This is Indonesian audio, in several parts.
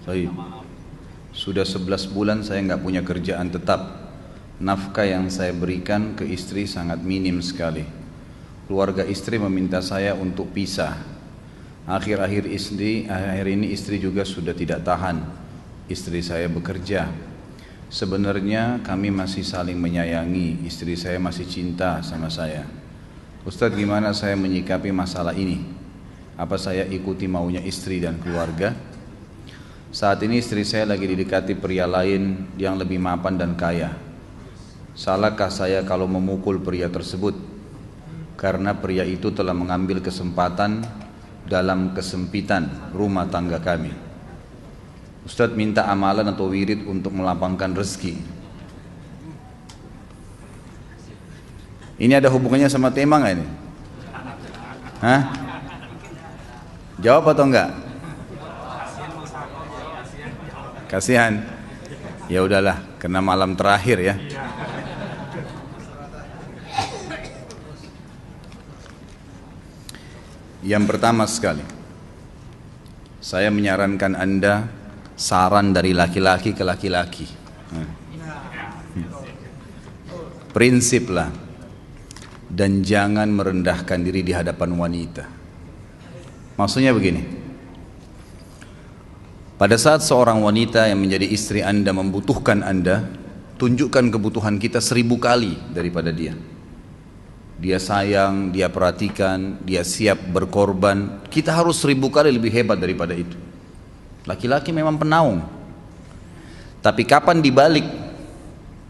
Baik. Sudah 11 bulan saya nggak punya kerjaan tetap. Nafkah yang saya berikan ke istri sangat minim sekali. Keluarga istri meminta saya untuk pisah. Akhir-akhir ini istri juga sudah tidak tahan. Istri saya bekerja. Sebenarnya kami masih saling menyayangi. Istri saya masih cinta sama saya. Ustadz, gimana saya menyikapi masalah ini? Apa saya ikuti maunya istri dan keluarga? Saat ini istri saya lagi didekati pria lain yang lebih mapan dan kaya. Salahkah saya kalau memukul pria tersebut? Karena pria itu telah mengambil kesempatan dalam kesempitan rumah tangga kami. Ustadz minta amalan atau wirid untuk melapangkan rezeki. Ini ada hubungannya sama tema nggak ini? Hah? Jawab atau enggak? Kasihan. Ya udahlah, karena malam terakhir ya. Yang pertama sekali, saya menyarankan Anda saran dari laki-laki ke laki-laki. Prinsiplah dan jangan merendahkan diri di hadapan wanita. Maksudnya begini, pada saat seorang wanita yang menjadi istri Anda membutuhkan Anda, tunjukkan kebutuhan kita 1000 kali daripada dia. Dia sayang, dia perhatikan, dia siap berkorban. Kita harus 1000 kali lebih hebat daripada itu. Laki-laki memang penaung. Tapi kapan dibalik?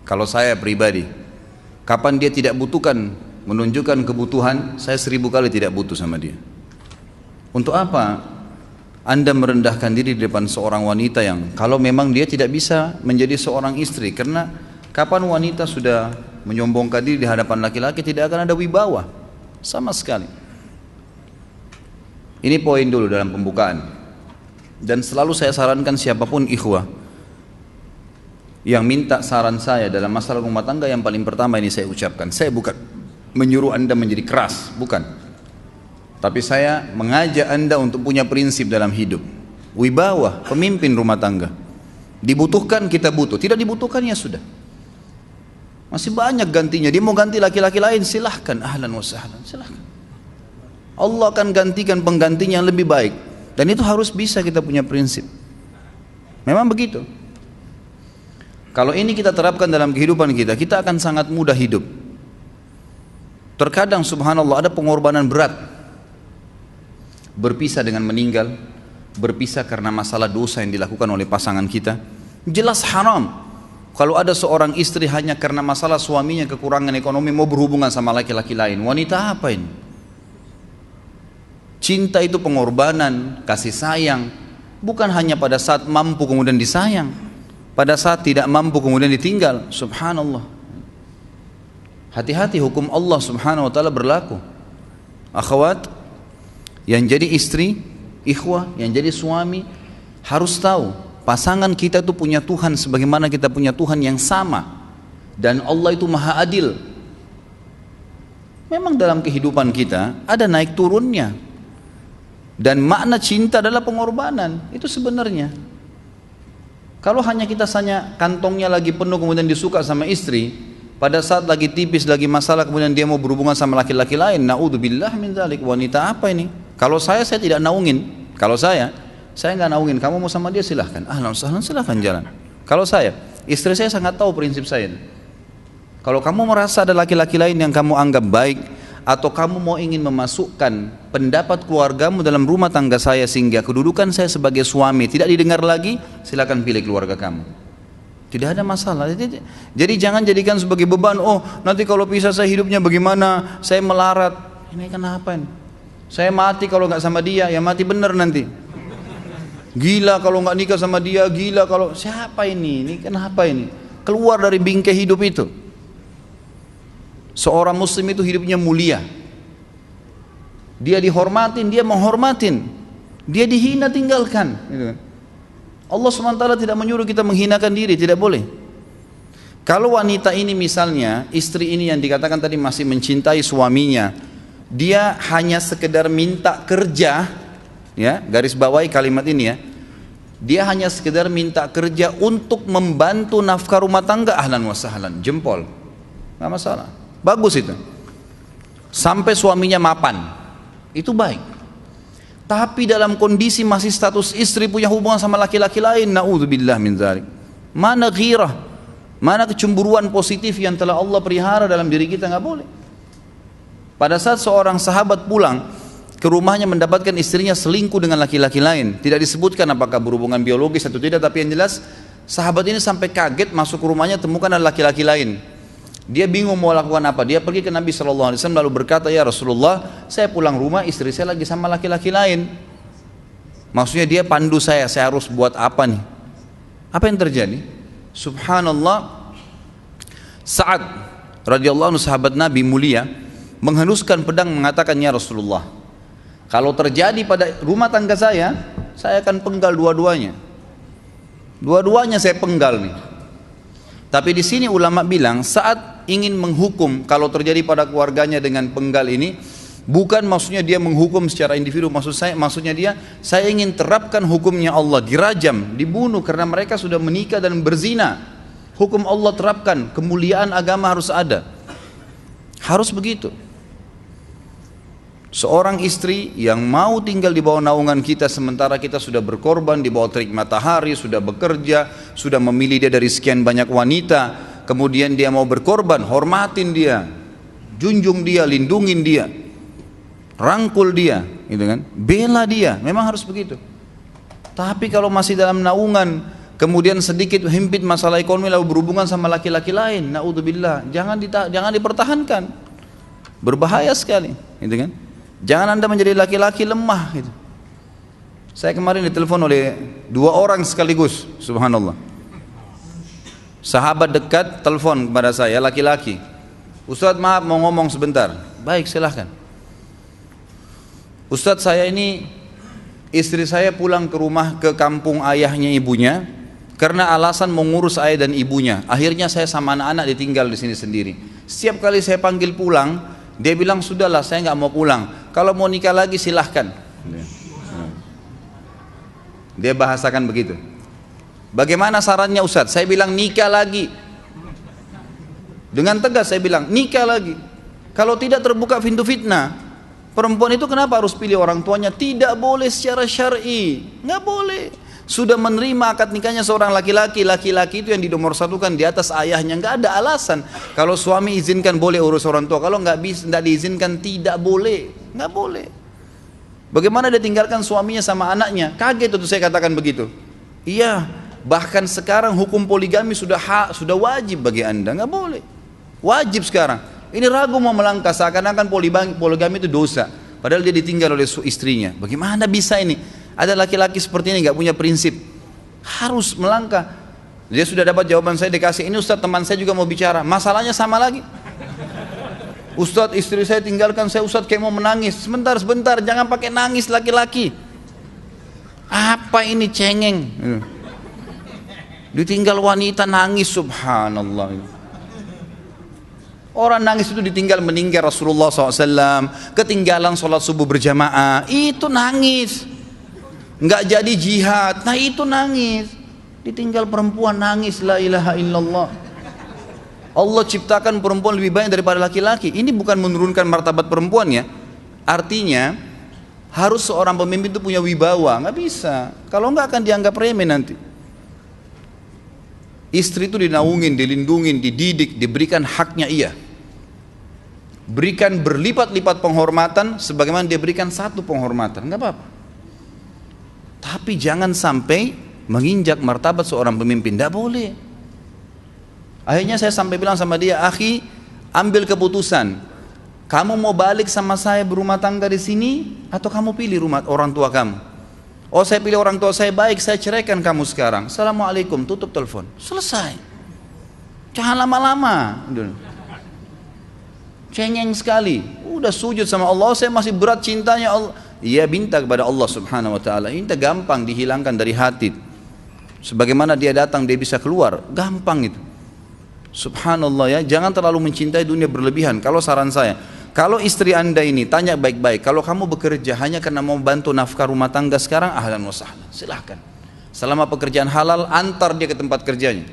Kalau saya pribadi, kapan dia tidak butuhkan, menunjukkan kebutuhan, saya 1000 kali tidak butuh sama dia. Untuk apa Anda merendahkan diri di depan seorang wanita yang kalau memang dia tidak bisa menjadi seorang istri? Karena kapan wanita sudah menyombongkan diri di hadapan laki-laki, tidak akan ada wibawa sama sekali. Ini poin dulu dalam pembukaan. Dan selalu saya sarankan siapapun ikhwah yang minta saran saya dalam masalah rumah tangga, yang paling pertama ini saya ucapkan, saya bukan menyuruh Anda menjadi keras, bukan. Tapi saya mengajak Anda untuk punya prinsip dalam hidup. Wibawa, pemimpin rumah tangga. Dibutuhkan kita butuh, tidak dibutuhkan ya sudah. Masih banyak gantinya. Dia mau ganti laki-laki lain, silahkan, ahlan wa sahlan, silahkan. Allah akan gantikan penggantinya yang lebih baik. Dan itu harus bisa kita punya prinsip. Memang begitu. Kalau ini kita terapkan dalam kehidupan kita, kita akan sangat mudah hidup. Terkadang subhanallah ada pengorbanan berat. Berpisah dengan meninggal, berpisah karena masalah dosa yang dilakukan oleh pasangan kita, jelas haram. Kalau ada seorang istri hanya karena masalah suaminya kekurangan ekonomi mau berhubungan sama laki-laki lain, wanita apa ini? Cinta itu pengorbanan, kasih sayang, bukan hanya pada saat mampu kemudian disayang, pada saat tidak mampu kemudian ditinggal. Subhanallah. Hati-hati, hukum Allah subhanahu wa ta'ala berlaku. Akhwat yang jadi istri, ikhwah yang jadi suami harus tahu pasangan kita itu punya Tuhan sebagaimana kita punya Tuhan yang sama. Dan Allah itu maha adil. Memang dalam kehidupan kita ada naik turunnya. Dan makna cinta adalah pengorbanan. Itu sebenarnya. Kalau hanya kita kantongnya lagi penuh kemudian disuka sama istri, pada saat lagi tipis, lagi masalah kemudian dia mau berhubungan sama laki-laki lain, na'udzubillah min dzalik. Wanita apa ini? Kalau saya tidak naungin. Kalau saya nggak naungin. Kamu mau sama dia silahkan, ahlan sahlan, silahkan jalan. Kalau saya, istri saya sangat tahu prinsip saya. Kalau kamu merasa ada laki-laki lain yang kamu anggap baik, atau kamu mau ingin memasukkan pendapat keluargamu dalam rumah tangga saya sehingga kedudukan saya sebagai suami tidak didengar lagi, silakan pilih keluarga kamu. Tidak ada masalah. Jadi jangan jadikan sebagai beban. Oh, nanti kalau pisah saya hidupnya bagaimana? Saya melarat. Ini kenapa ini? Saya mati kalau nggak sama dia, ya mati bener nanti. Gila kalau nggak nikah sama dia, gila kalau siapa ini? Ini kenapa ini? Keluar dari bingkai hidup itu. Seorang muslim itu hidupnya mulia. Dia dihormatin, dia menghormatin. Dia dihina, tinggalkan. Allah SWT tidak menyuruh kita menghinakan diri, tidak boleh. Kalau wanita ini misalnya, istri ini yang dikatakan tadi masih mencintai suaminya, dia hanya sekedar minta kerja, ya, garis bawahi kalimat ini ya, Dia hanya sekedar minta kerja untuk membantu nafkah rumah tangga, ahlan wa sahlan, jempol, nggak masalah, bagus itu. Sampai suaminya mapan, itu baik. Tapi dalam kondisi masih status istri punya hubungan sama laki-laki lain, naudzubillah min dzalik. Mana ghirah, mana kecemburuan positif yang telah Allah pelihara dalam diri kita, nggak boleh. Pada saat seorang sahabat pulang ke rumahnya mendapatkan istrinya selingkuh dengan laki-laki lain, tidak disebutkan apakah berhubungan biologis atau tidak, tapi yang jelas sahabat ini sampai kaget masuk ke rumahnya temukan ada laki-laki lain. Dia bingung mau lakukan apa. Dia pergi ke Nabi SAW lalu berkata, ya Rasulullah, saya pulang rumah istri saya lagi sama laki-laki lain. Maksudnya dia pandu saya harus buat apa nih? Apa yang terjadi? Subhanallah, Sa'ad radhiyallahu anhu sahabat Nabi mulia menghenuskan pedang mengatakan, ya Rasulullah, kalau terjadi pada rumah tangga saya akan penggal dua-duanya. Dua-duanya saya penggal nih. Tapi di sini ulama bilang saat ingin menghukum kalau terjadi pada keluarganya dengan penggal ini, bukan maksudnya dia menghukum secara individu, maksudnya saya ingin terapkan hukumnya Allah, dirajam, dibunuh karena mereka sudah menikah dan berzina. Hukum Allah terapkan, kemuliaan agama harus ada. Harus begitu. Seorang istri yang mau tinggal di bawah naungan kita sementara kita sudah berkorban di bawah terik matahari, sudah bekerja, sudah memilih dia dari sekian banyak wanita, kemudian dia mau berkorban, hormatin dia, junjung dia, lindungin dia, rangkul dia, gitu kan? Bela dia, memang harus begitu. Tapi kalau masih dalam naungan, kemudian sedikit himpit masalah ekonomi lalu berhubungan sama laki-laki lain, naudzubillah, jangan dipertahankan, berbahaya sekali, gitu kan? Jangan Anda menjadi laki-laki lemah gitu. Saya kemarin ditelepon oleh dua orang sekaligus, subhanallah. Sahabat dekat telepon kepada saya, laki-laki. Ustadz maaf mau ngomong sebentar. Baik silahkan. Ustadz saya ini, istri saya pulang ke rumah ke kampung ayahnya ibunya karena alasan mengurus ayah dan ibunya. Akhirnya saya sama anak-anak ditinggal di sini sendiri. Setiap kali saya panggil pulang, dia bilang sudahlah saya nggak mau pulang. Kalau mau nikah lagi silahkan. Dia bahasakan begitu. Bagaimana sarannya Ustadz? Saya bilang nikah lagi. Dengan tegas saya bilang nikah lagi. Kalau tidak terbuka pintu fitnah. Perempuan itu kenapa harus pilih orang tuanya? Tidak boleh secara syar'i. Nggak boleh. Sudah menerima akad nikahnya seorang laki-laki, laki-laki itu yang dinomorsatukan di atas ayahnya, nggak ada alasan. Kalau suami izinkan boleh urus orang tua, kalau nggak diizinkan tidak boleh, nggak boleh. Bagaimana dia tinggalkan suaminya sama anaknya? Kaget itu saya katakan begitu. Iya, bahkan sekarang hukum poligami sudah wajib bagi Anda, nggak boleh. Wajib sekarang. Ini ragu mau melangkah seakan-akan poligami itu dosa. Padahal dia ditinggal oleh istrinya. Bagaimana bisa ini? Ada laki-laki seperti ini nggak punya prinsip, harus melangkah. Dia sudah dapat jawaban saya dikasih. Ini Ustadz teman saya juga mau bicara, masalahnya sama lagi. Ustadz istri saya tinggalkan saya, Ustadz kayak mau menangis. Sebentar, jangan pakai nangis laki-laki. Apa ini cengeng? Ditinggal wanita nangis, subhanallah. Orang nangis itu ditinggal meninggal Rasulullah SAW, ketinggalan sholat subuh berjamaah, itu nangis. Nggak jadi jihad, nah itu nangis. Ditinggal perempuan nangis, la ilaha illallah. Allah ciptakan perempuan lebih banyak daripada laki-laki. Ini bukan menurunkan martabat perempuan ya. Artinya harus seorang pemimpin itu punya wibawa. Nggak bisa, kalau nggak akan dianggap remeh nanti. Istri itu dinaungin, dilindungin, dididik, diberikan haknya ia. Berikan berlipat-lipat penghormatan sebagaimana dia berikan satu penghormatan, nggak apa-apa. Tapi jangan sampai menginjak martabat seorang pemimpin, tidak boleh. Akhirnya saya sampai bilang sama dia, akhi, ambil keputusan. Kamu mau balik sama saya berumah tangga di sini, atau kamu pilih rumah orang tua kamu? Oh saya pilih orang tua saya, baik saya ceraikan kamu sekarang. Assalamualaikum, tutup telepon, selesai. Jangan lama-lama. Cengeng sekali, udah sujud sama Allah, saya masih berat cintanya Allah. Ia minta kepada Allah subhanahu wa ta'ala, minta gampang dihilangkan dari hati. Sebagaimana dia datang dia bisa keluar, gampang itu. Subhanallah ya, jangan terlalu mencintai dunia berlebihan. Kalau saran saya, kalau istri Anda ini tanya baik-baik, kalau kamu bekerja hanya karena mau bantu nafkah rumah tangga sekarang, ahlan wa sahlan, silahkan. Selama pekerjaan halal, antar dia ke tempat kerjanya.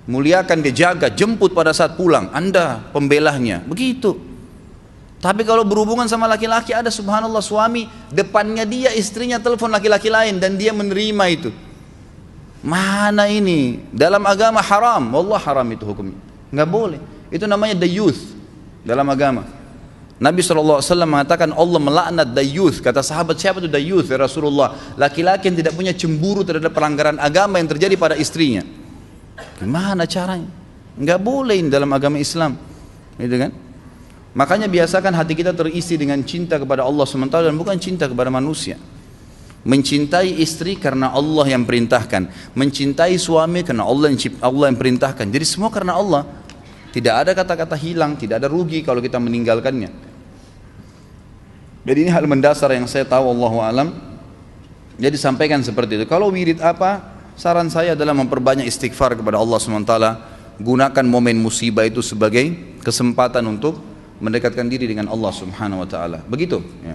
Muliakan dia, jaga, jemput pada saat pulang. Anda pembelahnya, begitu. Tapi kalau berhubungan sama laki-laki, ada subhanallah suami depannya dia, istrinya telepon laki-laki lain dan dia menerima itu. Mana ini? Dalam agama haram, wallah haram itu hukumnya. Nggak boleh. Itu namanya dayuth dalam agama. Nabi SAW mengatakan Allah melaknat dayuth. Kata sahabat, siapa itu dayuth ya Rasulullah? Laki-laki yang tidak punya cemburu terhadap pelanggaran agama yang terjadi pada istrinya. Gimana caranya? Nggak boleh ini dalam agama Islam, gitu kan? Makanya biasakan hati kita terisi dengan cinta kepada Allah SWT dan bukan cinta kepada manusia. Mencintai istri karena Allah yang perintahkan, mencintai suami karena Allah yang perintahkan. Jadi semua karena Allah. Tidak ada kata-kata hilang, tidak ada rugi kalau kita meninggalkannya. Jadi ini hal mendasar yang saya tahu, Allahu alam. Jadi sampaikan seperti itu. Kalau wirid apa? Saran saya adalah memperbanyak istighfar kepada Allah SWT. Gunakan momen musibah itu sebagai kesempatan untuk mendekatkan diri dengan Allah Subhanahu wa taala. Begitu ya.